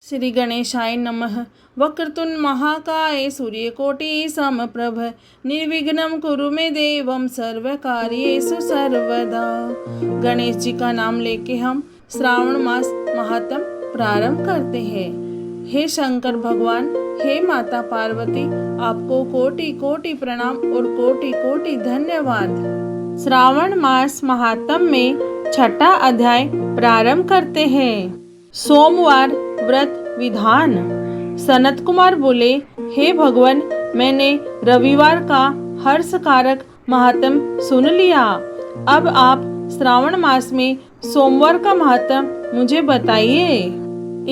श्री गणेशाय नमः। वक्रतुंड महाकाय सूर्यकोटि समप्रभ निर्विघ्नं कुरु मे देवं सर्वकार्येषु सर्वदा। गणेश जी का नाम लेके हम श्रावण मास महात्म प्रारंभ करते हैं। हे शंकर भगवान, हे माता पार्वती, आपको कोटि कोटि प्रणाम और कोटि कोटि धन्यवाद। श्रावण मास महात्म में छठा अध्याय प्रारंभ करते हैं। सोमवार व्रत विधान। सनत कुमार बोले, हे भगवान, मैंने रविवार का हर्षकारक महात्म सुन लिया। अब आप श्रावण मास में सोमवार का महात्म मुझे बताइए।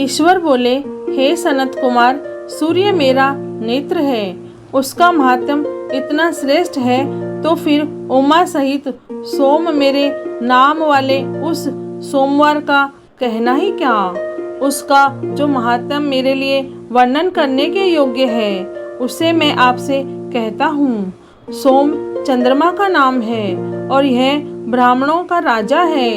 ईश्वर बोले, हे सनत कुमार, सूर्य मेरा नेत्र है, उसका महात्म इतना श्रेष्ठ है तो फिर उमा सहित सोम मेरे नाम वाले उस सोमवार का कहना ही क्या। उसका जो महात्म मेरे लिए वर्णन करने के योग्य है उसे मैं आपसे कहता हूँ। सोम चंद्रमा का नाम है और यह ब्राह्मणों का राजा है।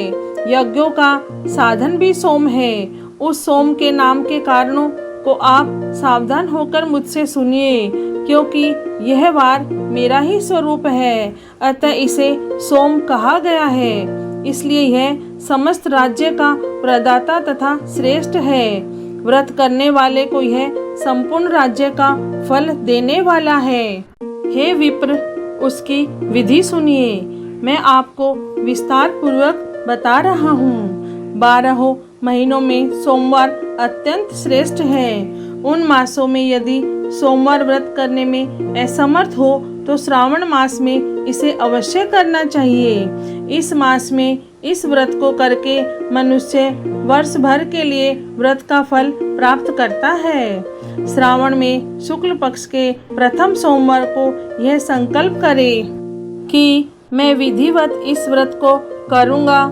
यज्ञों का साधन भी सोम है। उस सोम के नाम के कारणों को आप सावधान होकर मुझसे सुनिए, क्योंकि यह वार मेरा ही स्वरूप है, अतः इसे सोम कहा गया है। इसलिए यह समस्त राज्य का प्रदाता तथा श्रेष्ठ है। व्रत करने वाले को यह संपूर्ण राज्य का फल देने वाला है। हे विप्र, उसकी विधि सुनिए। मैं आपको विस्तार पूर्वक बता रहा हूँ। 12 महीनों में सोमवार अत्यंत श्रेष्ठ है। उन मासों में यदि सोमवार व्रत करने में असमर्थ हो तो श्रावण मास में इसे अवश्य करना चाहिए। इस मास में इस व्रत को करके मनुष्य वर्ष भर के लिए व्रत का फल प्राप्त करता है। श्रावण में शुक्ल पक्ष के प्रथम सोमवार को यह संकल्प करे कि मैं विधिवत इस व्रत को करूँगा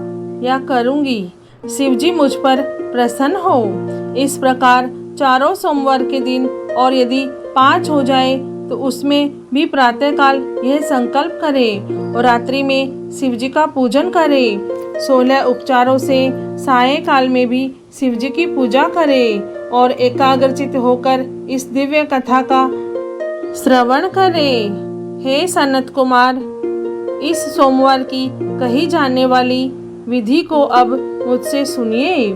या करूँगी। शिवजी मुझ पर प्रसन्न हो। इस प्रकार चारों सोमवार के दिन और यदि 5 हो जाए तो उसमें भी प्रातःकाल यह संकल्प करे और रात्रि में शिवजी का पूजन करे। 16 उपचारों से सायंकाल में भी शिवजी की पूजा करे और एकाग्रचित होकर इस दिव्य कथा का श्रवण करे। हे सनत कुमार, इस सोमवार की कही जाने वाली विधि को अब मुझसे सुनिए।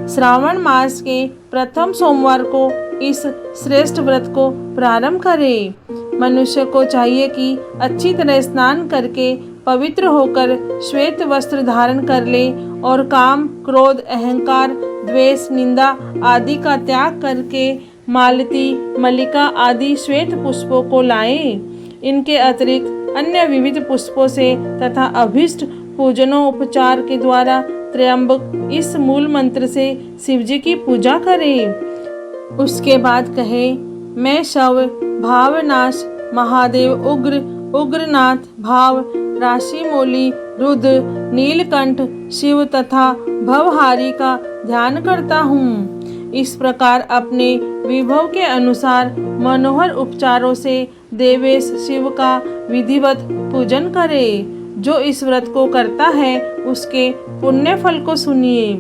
श्रावण मास के प्रथम सोमवार को इस श्रेष्ठ व्रत को प्रारंभ करें। मनुष्य को चाहिए कि अच्छी तरह स्नान करके पवित्र होकर श्वेत वस्त्र धारण कर ले और काम, क्रोध, अहंकार, द्वेष, निंदा आदि का त्याग करके मालती, मल्लिका आदि श्वेत पुष्पों को लाए। इनके अतिरिक्त अन्य विविध पुष्पों से तथा अभीष्ट पूजनों उपचार के द्वारा त्र्यंबक इस मूल मंत्र से शिवजी की पूजा करें। उसके बाद कहे, मैं शव, भावनाश, महादेव, उग्र, उग्रनाथ, भाव, राशिमौली, रुद्र, नीलकंठ, शिव तथा भवहारी का ध्यान करता हूँ। इस प्रकार अपने विभव के अनुसार मनोहर उपचारों से देवेश शिव का विधिवत पूजन करे। जो इस व्रत को करता है उसके पुण्य फल को सुनिए।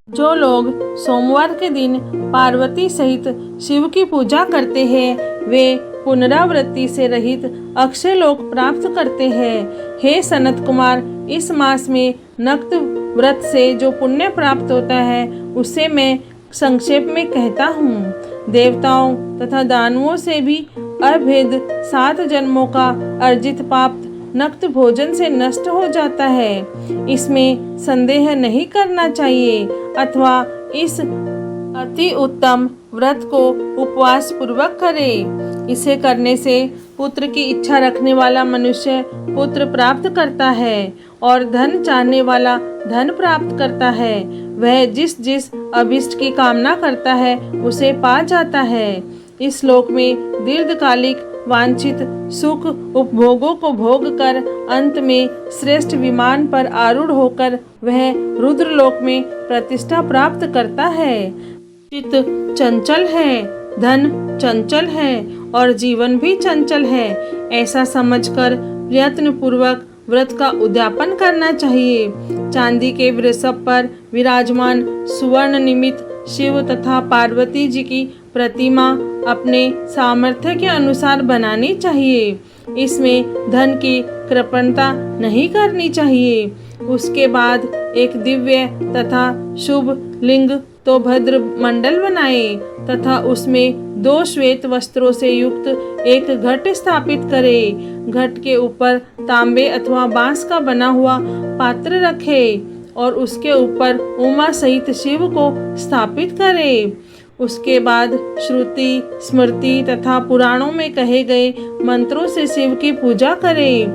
जो लोग सोमवार के दिन पार्वती सहित शिव की पूजा करते हैं वे पुनरावृत्ति से रहित अक्षय लोक प्राप्त करते हैं। हे सनत कुमार, इस मास में नक्त व्रत से जो पुण्य प्राप्त होता है उसे मैं संक्षेप में कहता हूँ। देवताओं तथा दानवों से भी अभेद 7 जन्मों का अर्जित पाप नक्त भोजन से नष्ट हो जाता है। इसमें संदेह नहीं करना चाहिए। अथवा इस अति उत्तम व्रत को उपवास पूर्वक करे। इसे करने से पुत्र की इच्छा रखने वाला मनुष्य पुत्र प्राप्त करता है और धन चाहने वाला धन प्राप्त करता है। वह जिस जिस अभिष्ट की कामना करता है उसे पा जाता है। इस श्लोक में दीर्घकालिक वांछित सुख उपभोगों को भोग कर अंत में श्रेष्ठ विमान पर आरूढ़ होकर वह रुद्रलोक में प्रतिष्ठा प्राप्त करता है। चित्त चंचल है, धन चंचल है और जीवन भी चंचल है। ऐसा समझकर प्रयत्न पूर्वक व्रत का उद्यापन करना चाहिए। चांदी के वृषभ पर विराजमान सुवर्ण निमित शिव तथा पार्वती जी की प्रतिमा अपने सामर्थ्य के अनुसार बनानी चाहिए। इसमें धन की कृपणता नहीं करनी चाहिए। उसके बाद एक दिव्य तथा शुभ लिंग तो भद्र मंडल बनाए तथा उसमें 2 श्वेत वस्त्रों से युक्त एक घट स्थापित करे। घट के ऊपर तांबे अथवा बांस का बना हुआ पात्र रखे और उसके ऊपर उमा सहित शिव को स्थापित करे। उसके बाद श्रुति, स्मृति तथा पुराणों में कहे गए मंत्रों से शिव की पूजा करे।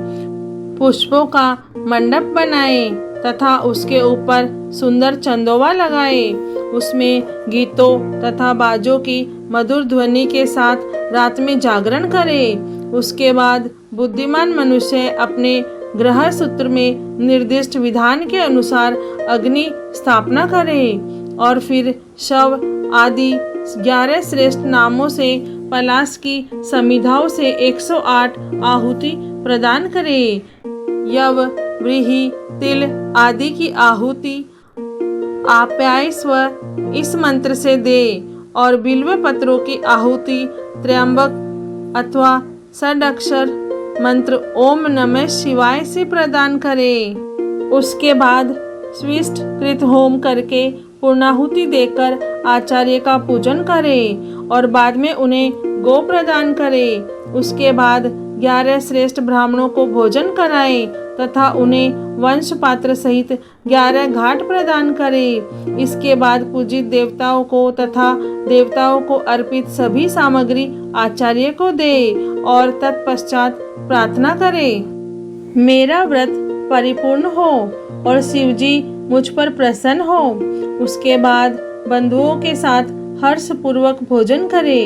पुष्पों का मंडप बनाए तथा उसके ऊपर सुंदर चंदोवा लगाए। उसमें गीतों तथा बाजों की मधुर ध्वनि के साथ रात में जागरण करे। उसके बाद बुद्धिमान मनुष्य अपने ग्रह सूत्र में निर्दिष्ट विधान के अनुसार अग्नि स्थापना करे और फिर शव आदि 11 श्रेष्ठ नामों से पलाश की समिधाओं से 108 आहुति प्रदान करे। यव, व्रीहि, तिल आदि की आहुति आप्यायस्व इस मंत्र से दे और बिल्व पत्रों की आहुति त्र्यंबक अथवा षडाक्षर मंत्र ओम नमः शिवाय से प्रदान करे। उसके बाद स्विष्ट कृत होम करके पूर्णाहुति देकर आचार्य का पूजन करे और बाद में उन्हें गो प्रदान करे। उसके बाद 11 श्रेष्ठ ब्राह्मणों को भोजन कराए तथा उन्हें वंश पात्र सहित 11 घाट प्रदान करे। इसके बाद पूजित देवताओं को तथा देवताओं को अर्पित सभी सामग्री आचार्य को दे और तत्पश्चात प्रार्थना करे, मेरा व्रत परिपूर्ण हो और शिवजी मुझ पर प्रसन्न हो। उसके बाद बंधुओं के साथ हर्षपूर्वक भोजन करे।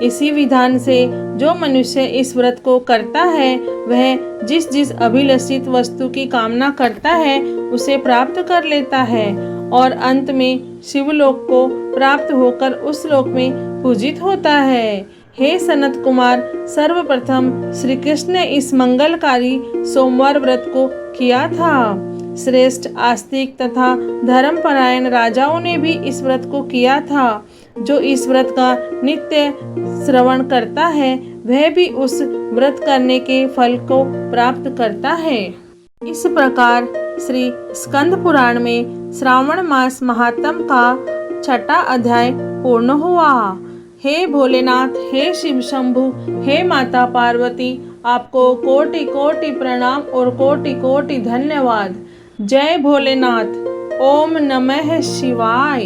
इसी विधान से जो मनुष्य इस व्रत को करता है वह जिस जिस अभिलषित वस्तु की कामना करता है उसे प्राप्त कर लेता है और अंत में शिवलोक को प्राप्त होकर उस लोक में पूजित होता है। हे सनत कुमार, सर्वप्रथम श्री कृष्ण ने इस मंगलकारी सोमवार व्रत को किया था। श्रेष्ठ आस्तिक तथा धर्मपरायण राजाओं ने भी इस व्रत को किया था। जो इस व्रत का नित्य श्रवण करता है वह भी उस व्रत करने के फल को प्राप्त करता है। इस प्रकार श्री स्कंद पुराण में श्रावण मास महात्म का 6वां अध्याय पूर्ण हुआ। हे भोलेनाथ, हे शिव शंभु, हे माता पार्वती, आपको कोटि कोटि प्रणाम और कोटि कोटि धन्यवाद। जय भोलेनाथ। ओम नमः शिवाय।